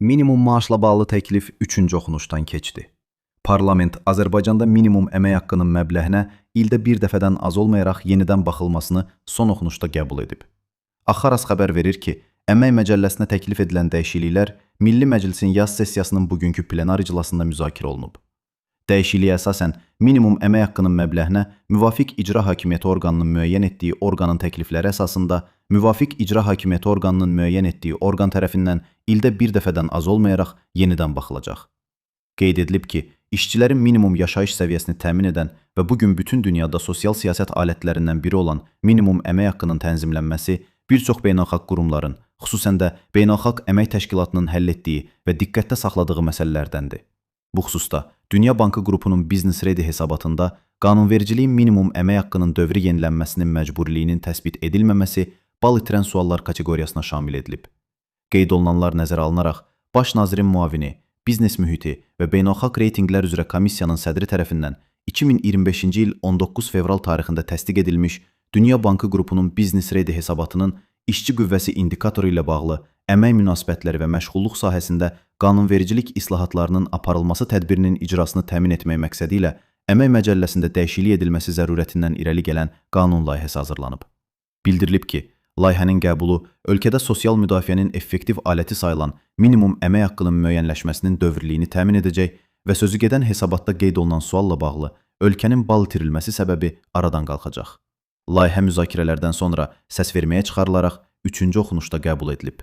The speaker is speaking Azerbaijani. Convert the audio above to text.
Minimum maaşla bağlı təklif 3-cü oxunuşdan keçdi. Parlament Azərbaycanda minimum əmək haqqının məbləğinə ildə bir dəfədən az olmayaraq yenidən baxılmasını son oxunuşda qəbul edib. Axaras xəbər verir ki, Əmək Məcəlləsinə təklif edilən dəyişikliklər Milli Məclisin yaz sessiyasının bugünkü plenar iclasında müzakirə olunub. Dəyişikliyə əsasən minimum əmək haqqının məbləğinə müvafiq icra hakimiyyəti orqanının müəyyən etdiyi orqanın təklifləri əsasında müvafiq icra hakimiyyəti orqanının müəyyən etdiyi orqan tərəfindən ildə bir dəfədən az olmayaraq yenidən baxılacaq. Qeyd edilib ki, işçilərin minimum yaşayış səviyyəsini təmin edən və bugün bütün dünyada sosial siyasət alətlərindən biri olan minimum əmək haqqının tənzimlənməsi bir çox beynəlxalq qurumların, xüsusən də Beynəlxalq Əmək Təşkilatının həll etdiyi və diqqətdə saxladığı məsələlərdəndir. Bu xüsusda Dünya Bankı qrupunun Business Ready hesabatında qanunvericiliyin minimum əmək haqqının dövri yenilənməsinin məcburiliyinin təsbit edilməməsi bal itirən suallar kateqoriyasına şamil edilib. Qeyd olunanlar nəzərə alınaraq, Baş nazirin müavini, biznes mühiti və beynəlxalq reytinqlər üzrə komissiyanın sədri tərəfindən 2025-ci il 19 fevral tarixində təsdiq edilmiş Dünya Bankı qrupunun Business Ready hesabatının işçi qüvvəsi indikatoru ilə bağlı əmək münasibətləri və məşğulluq sahəsində qanunvericilik islahatlarının aparılması tədbirinin icrasını təmin etmək məqsədi ilə Əmək Məcəlləsində dəyişiklik edilməsi zərurətindən irəli gələn qanun layihəsi hazırlanıb. Bildirilib ki, layihənin qəbulu ölkədə sosial müdafiənin effektiv aləti sayılan minimum əmək haqqının müəyyənləşməsinin dövrlüyünü təmin edəcək və sözü gedən hesabatda qeyd olunan sualla bağlı ölkənin bal itirilməsi səbəbi aradan qalxacaq. Layihə müzakirələrdən sonra səsverməyə çıxarılaraq 3-cü oxunuşda qəbul edilib.